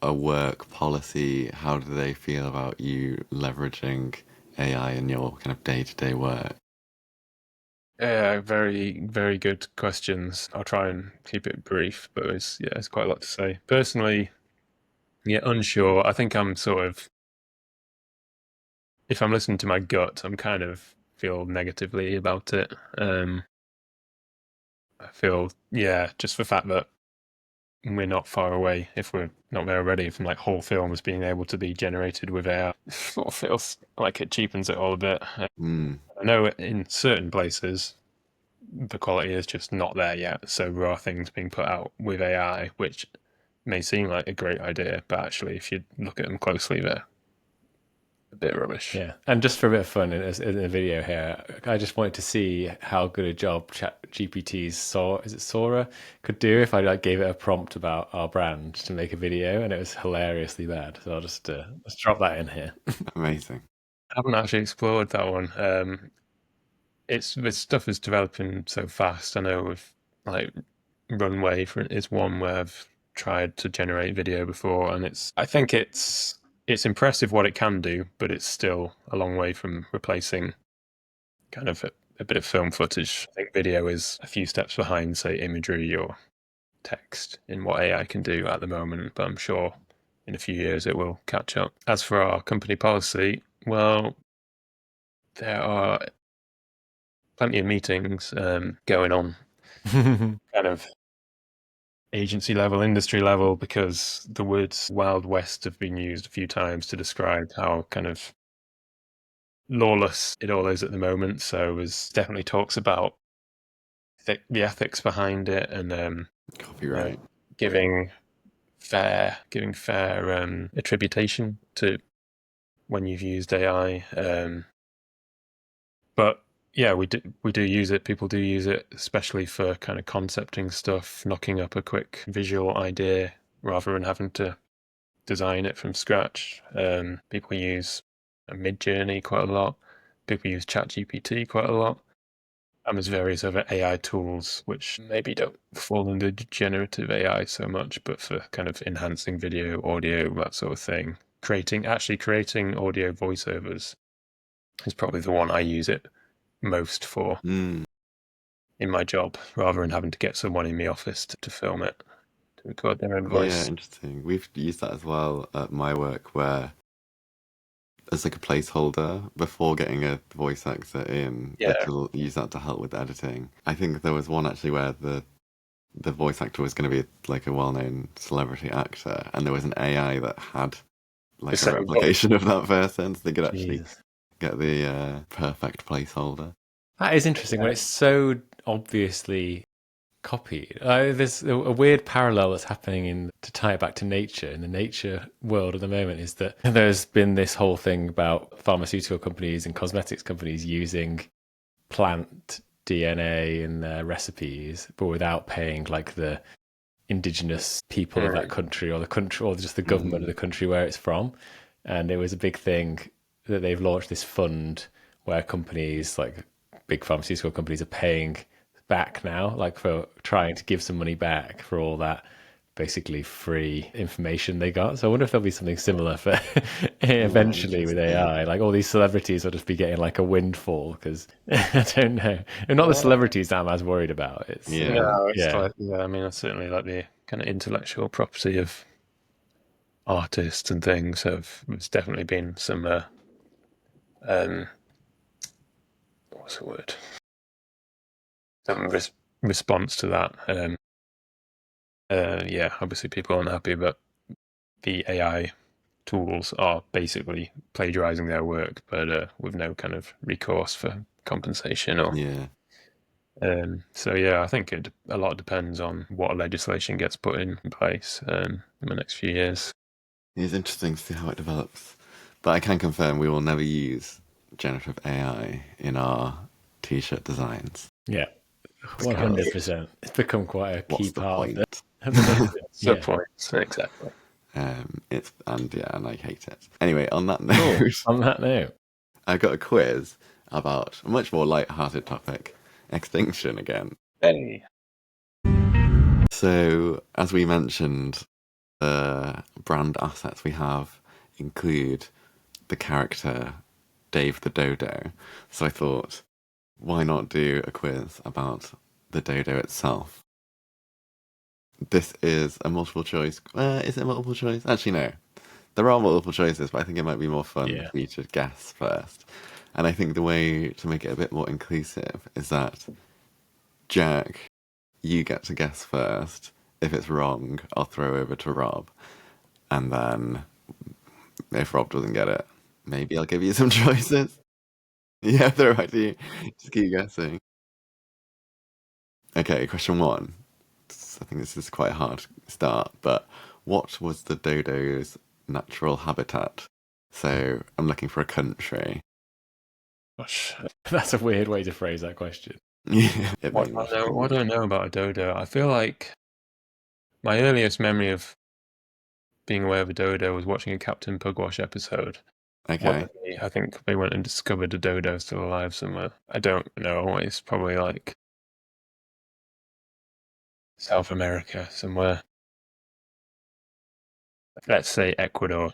a work policy? How do they feel about you leveraging AI in your kind of day-to-day work? Yeah, very, very good questions. I'll try and keep it brief, but it's quite a lot to say. Personally, yeah, unsure. I think I'm sort of, if I'm listening to my gut, I'm kind of feel negatively about it. I feel, yeah, just the fact that we're not far away, if we're not there already, from like whole films being able to be generated with AI. Sort of feels like it cheapens it all a bit. I know in certain places the quality is just not there yet. So there are things being put out with AI which may seem like a great idea, but actually, if you look at them closely, they're a bit rubbish. Yeah, and just for a bit of fun in the video here, I just wanted to see how good a job GPT's Sora could do if I like gave it a prompt about our brand to make a video, and it was hilariously bad. So I'll just let's drop that in here. Amazing. I haven't actually explored that one. This stuff is developing so fast. I know with like Runway is one where I've tried to generate video before, and I think it's impressive what it can do, but it's still a long way from replacing kind of a bit of film footage. I think video is a few steps behind, say, imagery or text in what AI can do at the moment, but I'm sure in a few years it will catch up. As for our company policy, well, there are plenty of meetings going on, kind of agency level, industry level, because the words Wild West have been used a few times to describe how kind of lawless it all is at the moment. So there's definitely talks about the ethics behind it and Copyright. giving fair attribution to when you've used AI. But yeah, we do use it. People do use it, especially for kind of concepting stuff, knocking up a quick visual idea rather than having to design it from scratch. People use Midjourney quite a lot. People use ChatGPT quite a lot. And there's various other AI tools which maybe don't fall under generative AI so much, but for kind of enhancing video, audio, that sort of thing. Creating audio voiceovers is probably the one I use it most for in my job, rather than having to get someone in the office to film it, to record their own voice. Yeah, interesting. We've used that as well at my work, where as like a placeholder before getting a voice actor in, Yeah. to use that to help with editing. I think there was one actually where the voice actor was going to be like a well-known celebrity actor, and there was an AI that had like The a same replication of that person, so they could actually Jesus. get the perfect placeholder. That is interesting when it's so obviously copied. There's a weird parallel that's happening to tie it back to nature. In the nature world at the moment is that there's been this whole thing about pharmaceutical companies and cosmetics companies using plant DNA in their recipes, but without paying like the indigenous people of that country or the country or just the government of the country where it's from. And it was a big thing that they've launched this fund where companies like big pharmaceutical companies are paying back now, like for trying to give some money back for all that basically free information they got. So I wonder if there'll be something similar for eventually with AI. Like all these celebrities will just be getting like a windfall because I don't know. And not the celebrities that I'm as worried about. It's Like, I mean, that's certainly like the kind of intellectual property of artists and things. There's definitely been some what's the word? Some response to that. Yeah, obviously people aren't happy, but the AI tools are basically plagiarizing their work, but with no kind of recourse for compensation or. Yeah. So yeah, I think a lot depends on what legislation gets put in place in the next few years. It's interesting to see how it develops. But I can confirm we will never use generative AI in our t-shirt designs. yeah, 100%. It's become quite a key What's the part point? of the The point, exactly. And I hate it. Anyway, on that note, on that note, I got a quiz about a much more light-hearted topic, extinction again. Hey. So, as we mentioned, the brand assets we have include the character Dave the Dodo. So I thought, why not do a quiz about the dodo itself? This is a multiple choice. Is it multiple choice? Actually, no. There are multiple choices, but I think it might be more fun for you to guess first. And I think the way to make it a bit more inclusive is that, Jack, you get to guess first. If it's wrong, I'll throw over to Rob. And then if Rob doesn't get it, maybe I'll give you some choices. Yeah, throw it back to you. Just keep guessing. Okay, question one. I think this is quite a hard start, but what was the dodo's natural habitat? So I'm looking for a country. Gosh, that's a weird way to phrase that question. Yeah. what do I know about a dodo? I feel like my earliest memory of being aware of a dodo was watching a Captain Pugwash episode. Okay. I think they went and discovered a dodo still alive somewhere. I don't know. It's probably like South America somewhere. Let's say Ecuador.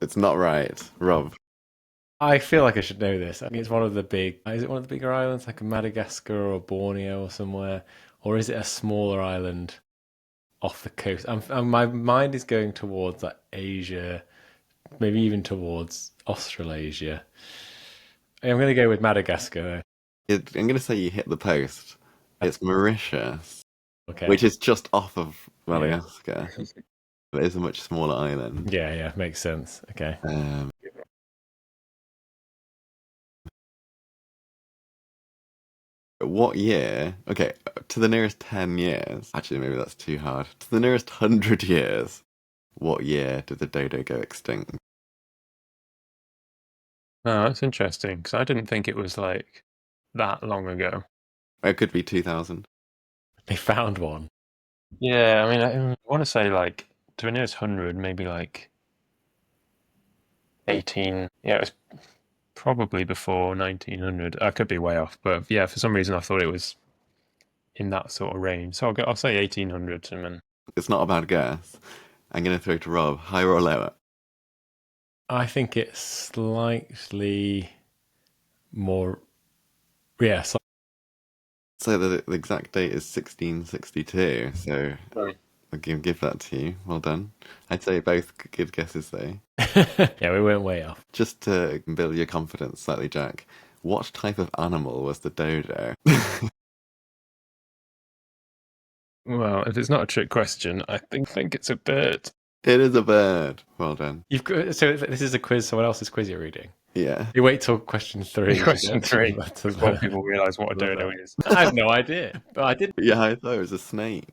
It's not right. Rob. I feel like I should know this. I think it's one of the big. Is it one of the bigger islands, like Madagascar or Borneo or somewhere? or is it a smaller island off the coast? My mind is going towards like Asia, maybe even towards Australasia. I'm going to go with Madagascar. I'm going to say you hit the post. It's Mauritius, Okay. which is just off of Yeah. Madagascar. It is a much smaller island. Yeah, makes sense. Okay. What year? Okay, to the nearest 10 years. Actually, maybe that's too hard. To the nearest 100 years, what year did the dodo go extinct? Oh, that's interesting because I didn't think it was like that long ago. It could be 2000. They found one. Yeah, I mean, I want to say like to the nearest 100, maybe like 18. Yeah, it was probably before 1900. I could be way off, but yeah, for some reason I thought it was in that sort of range. So I'll say 1800 and then. It's not a bad guess. I'm going to throw to Rob. Higher or lower? I think it's slightly more. Yeah. So the exact date is 1662. So Right. I'll give that to you. Well done. I'd say both good guesses though. Yeah, we went way off. Just to build your confidence slightly, Jack, what type of animal was the dodo? Well, if it's not a trick question, I think it's a bird. It is a bird. Well done. You've got, so this is a quiz. Someone else's quiz you're reading. Yeah. You wait till question 3. Question 3 before people realise what a dodo is. I have no idea, but I didn't. Yeah, I thought it was a snake.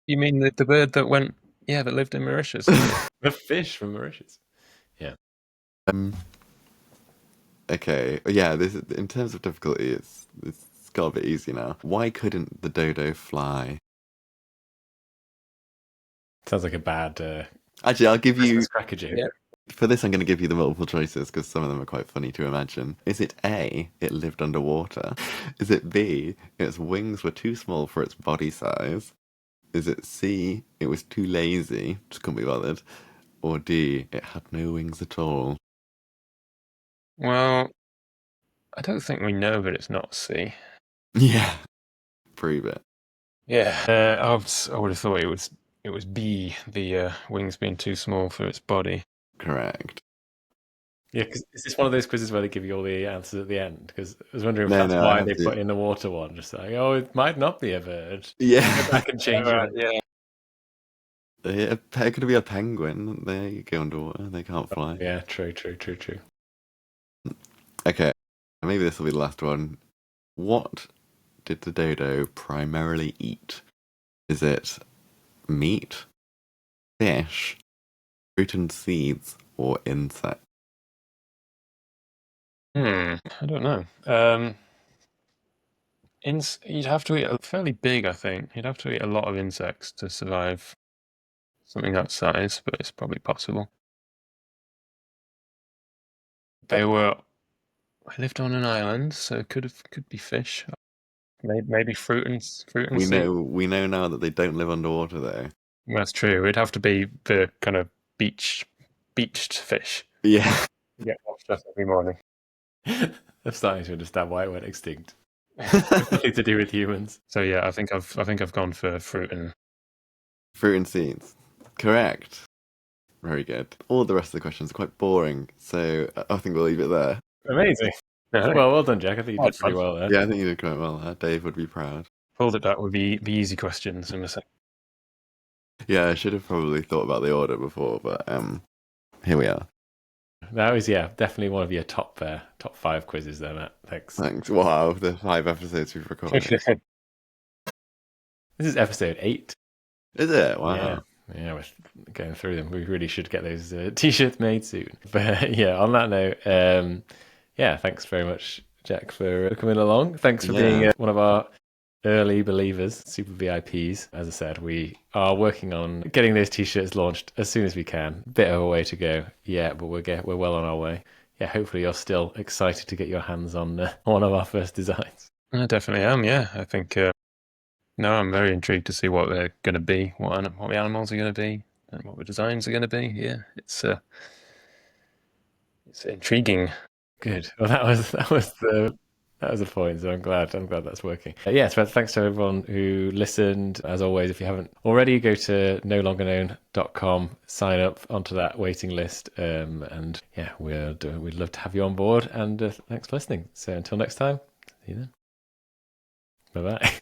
You mean the bird that went? Yeah, that lived in Mauritius. The fish from Mauritius. Yeah. Okay. Yeah. This in terms of difficulty, it's got a bit easy now. Why couldn't the dodo fly? Sounds like a bad. Actually, I'll give you. Cracker joke. Yeah. For this, I'm going to give you the multiple choices because some of them are quite funny to imagine. Is it A, it lived underwater? Is it B, its wings were too small for its body size? Is it C, it was too lazy, just couldn't be bothered? Or D, it had no wings at all? Well, I don't think we know that it's not C. Yeah. Prove it. Yeah, I would have thought it was B, the wings being too small for its body. Correct. Yeah, because is this one of those quizzes where they give you all the answers at the end? Because I was wondering if No, that's I why have they to- put in the water one. Just like, oh, it might not be a bird. Yeah. Go back and change it. Yeah. It could be a penguin. They go underwater. They can't fly. Yeah, true. Okay. Maybe this will be the last one. What did the dodo primarily eat? Is it meat, fish, fruit and seeds, or insects? I don't know. You'd have to eat fairly big, I think. You'd have to eat a lot of insects to survive something that size, but it's probably possible. They lived on an island, so it could be fish. Maybe fruit and We seed. know now that they don't live underwater though. That's true. It'd have to be the kind of beached fish. Yeah. You get washed up every morning. I'm starting to understand why it went extinct. Nothing to do with humans. So yeah, I think I've gone for fruit and Fruit and seeds. Correct. Very good. All the rest of the questions are quite boring, so I think we'll leave it there. Amazing. Well done, Jack. I think you did pretty well there. Yeah, I think you did quite well. Dave would be proud. pulled it back with the easy questions. I'm saying. Yeah, I should have probably thought about the order before, but here we are. That was definitely one of your top 5 quizzes there, Matt. Thanks. Thanks. Wow, the 5 episodes we've recorded. This is episode 8. Is it? Wow. Yeah, we're going through them. We really should get those t-shirts made soon. But yeah, on that note, thanks very much, Jack, for coming along. Thanks for being one of our early believers, super VIPs. As I said, we are working on getting those t-shirts launched as soon as we can. Bit of a way to go, but we're well on our way. Yeah, hopefully you're still excited to get your hands on one of our first designs. I definitely am. Yeah, I think. No, I'm very intrigued to see what they're going to be, what the animals are going to be, and what the designs are going to be. Yeah, it's intriguing. Good. Well, that was the That was the point, so I'm glad that's working. Yes, but thanks to everyone who listened. As always, if you haven't already, go to nolongerknown.com, sign up onto that waiting list, and yeah, we'd love to have you on board. And thanks for listening. So until next time, see you then. Bye bye.